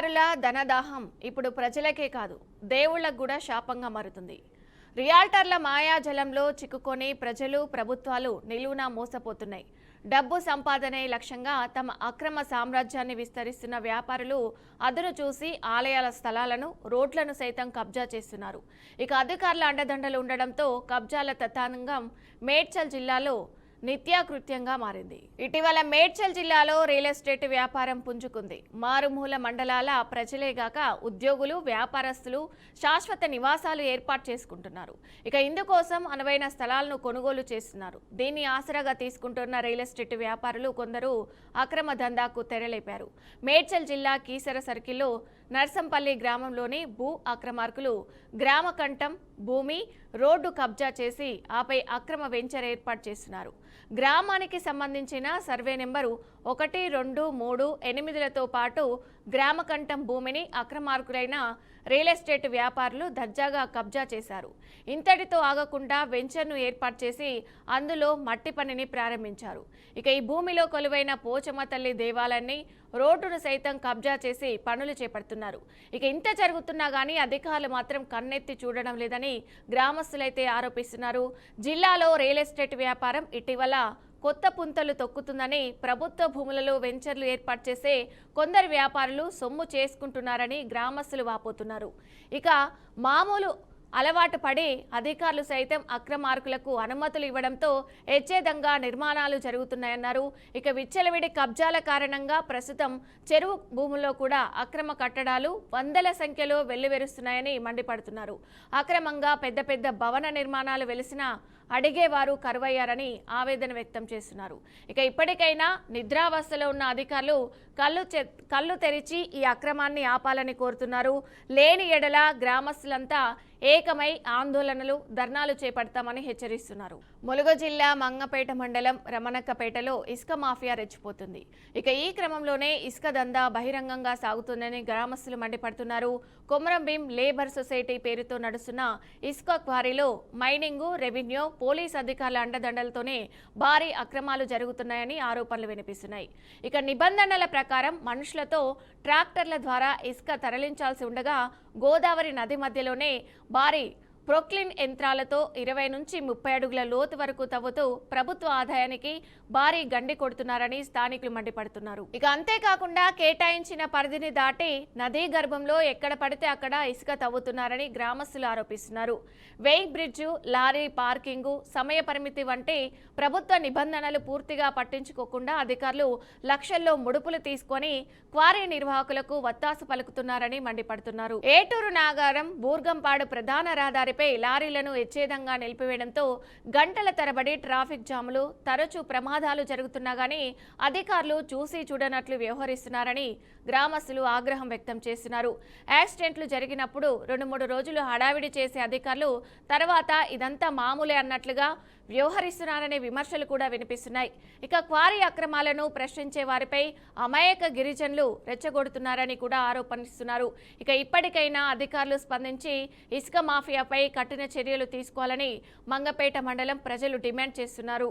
అధికారుల ధనదాహం ఇప్పుడు ప్రజలకే కాదు దేవుళ్లకు కూడా శాపంగా మారుతుంది. రియాల్టర్ల మాయాజలంలో చిక్కుకొని ప్రజలు ప్రభుత్వాలు నిలువునా మోసపోతున్నాయి. డబ్బు సంపాదనే లక్ష్యంగా తమ అక్రమ సామ్రాజ్యాన్ని విస్తరిస్తున్న వ్యాపారులు అదును చూసి ఆలయాల స్థలాలను రోడ్లను సైతం కబ్జా చేస్తున్నారు. ఇక అధికారుల అండదండలు ఉండడంతో కబ్జాల తతంగం మేడ్చల్ జిల్లాలో నిత్యాకృత్యంగా మారింది. ఇటీవల మేడ్చల్ జిల్లాలో రియల్ ఎస్టేట్ వ్యాపారం పుంజుకుంది. మారుమూల మండలాల ప్రజలేగాక ఉద్యోగులు, వ్యాపారస్తులు శాశ్వత నివాసాలు ఏర్పాటు చేసుకుంటున్నారు. ఇక ఇందుకోసం అనువైన స్థలాలను కొనుగోలు చేస్తున్నారు. దీన్ని ఆసరాగా తీసుకుంటున్న రియల్ ఎస్టేట్ వ్యాపారులు కొందరు అక్రమ దందాకు తెరలేపారు. మేడ్చల్ జిల్లా కీసర సర్కిల్లో నర్సంపల్లి గ్రామంలోని భూ అక్రమార్కులు గ్రామకంఠం భూమి రోడ్డు కబ్జా చేసి ఆపై అక్రమ వెంచర్ ఏర్పాటు చేస్తున్నారు. గ్రామానికి సంబంధించిన సర్వే నెంబరు 1, 2, 3, 8లతో పాటు గ్రామకంఠం భూమిని అక్రమార్కులైన రియల్ ఎస్టేట్ వ్యాపారులు దర్జాగా కబ్జా చేశారు. ఇంతటితో ఆగకుండా వెంచర్ను ఏర్పాటు చేసి అందులో మట్టి పనిని ప్రారంభించారు. ఇక ఈ భూమిలో కొలువైన పోచమ్మ తల్లి దేవాలయాన్ని, రోడ్డును సైతం కబ్జా చేసి పనులు చేపడుతున్నారు. ఇక ఇంత జరుగుతున్నా గానీ అధికారులు మాత్రం కన్నెత్తి చూడడం లేదని గ్రామస్తులైతే ఆరోపిస్తున్నారు. జిల్లాలో రియల్ ఎస్టేట్ వ్యాపారం ఇటీవల కొత్త పుంతలు తొక్కుతుందని, ప్రభుత్వ భూములలో వెంచర్లు ఏర్పాటు చేసే కొందరు వ్యాపారులు సొమ్ము చేసుకుంటున్నారని గ్రామస్తులు వాపోతున్నారు. ఇక మామూలు అలవాటు పడి అధికారులు సైతం అక్రమార్కులకు అనుమతులు ఇవ్వడంతో ఎచ్చేదంగా నిర్మాణాలు జరుగుతున్నాయన్నారు. ఇక విచ్చలవిడి కబ్జాల కారణంగా ప్రస్తుతం చెరువు భూముల్లో కూడా అక్రమ కట్టడాలు వందల సంఖ్యలో వెల్లువెరుస్తున్నాయని మండిపడుతున్నారు. అక్రమంగా పెద్ద పెద్ద భవన నిర్మాణాలు వెలిసిన అడిగేవారు కరువయ్యారని ఆవేదన వ్యక్తం చేస్తున్నారు. ఇక ఇప్పటికైనా నిద్రావస్థలో ఉన్న అధికారులు కళ్ళు తెరిచి ఈ అక్రమాన్ని ఆపాలని కోరుతున్నారు. లేని ఎడల గ్రామస్తులంతా ఏకమై ఆందోళనలు, ధర్నాలు చేపడతామని హెచ్చరిస్తున్నారు. ములుగు జిల్లా మంగపేట మండలం రమణక్కపేటలో ఇసుక మాఫియా రెచ్చిపోతుంది. ఇక ఈ క్రమంలోనే ఇసుక దందా బహిరంగంగా సాగుతుందని గ్రామస్తులు మండిపడుతున్నారు. కొమరంభీం లేబర్ సొసైటీ పేరుతో నడుస్తున్న ఇసుక క్వారీలో మైనింగు, రెవెన్యూ, పోలీస్ అధికారుల అండదండలతోనే భారీ అక్రమాలు జరుగుతున్నాయని ఆరోపణలు వినిపిస్తున్నాయి. ఇక నిబంధనల ప్రకారం మనుషులతో ట్రాక్టర్ల ద్వారా ఇసుక తరలించాల్సి ఉండగా గోదావరి నది మధ్యలోనే భారీ ప్రొక్లిన్ యంత్రాలతో 20 నుంచి 30 అడుగుల లోతు వరకు తవ్వుతూ ప్రభుత్వ ఆదాయానికి భారీ గండి కొడుతున్నారని స్థానికులు మండిపడుతున్నారు. ఇక అంతేకాకుండా కేటాయించిన పరిధిని దాటి నదీ గర్భంలో ఎక్కడ పడితే అక్కడ ఇసుక తవ్వుతున్నారని గ్రామస్తులు ఆరోపిస్తున్నారు. వెయిగ్ బ్రిడ్జు, లారీ పార్కింగు, సమయ పరిమితి వంటి ప్రభుత్వ నిబంధనలు పూర్తిగా పట్టించుకోకుండా అధికారులు లక్షల్లో ముడుపులు తీసుకొని క్వారీ నిర్వాహకులకు వత్తాసు పలుకుతున్నారని మండిపడుతున్నారు. ఏటూరు నాగారం బూర్గంపాడు ప్రధాన రహదారి లారీలను ఎచ్చేదంగా నిలిపివేయడంతో గంటల తరబడి ట్రాఫిక్ జాములు, తరచూ ప్రమాదాలు జరుగుతున్నా గానీ అధికారులు చూసి చూడనట్లు వ్యవహరిస్తున్నారని గ్రామస్తులు ఆగ్రహం వ్యక్తం చేస్తున్నారు. యాక్సిడెంట్లు జరిగినప్పుడు 2-3 రోజులు హడావిడి చేసే అధికారులు తర్వాత ఇదంతా మామూలే అన్నట్లుగా వ్యవహరిస్తున్నారనే విమర్శలు కూడా వినిపిస్తున్నాయి. ఇక క్వారీ అక్రమాలను ప్రశ్నించే వారిపై అమాయక గిరిజనులు రెచ్చగొడుతున్నారని కూడా ఆరోపిస్తున్నారు. ఇక ఇప్పటికైనా అధికారులు స్పందించి ఇసుక మాఫియాపై కఠిన చర్యలు తీసుకోవాలని మంగపేట మండలం ప్రజలు డిమాండ్ చేస్తున్నారు.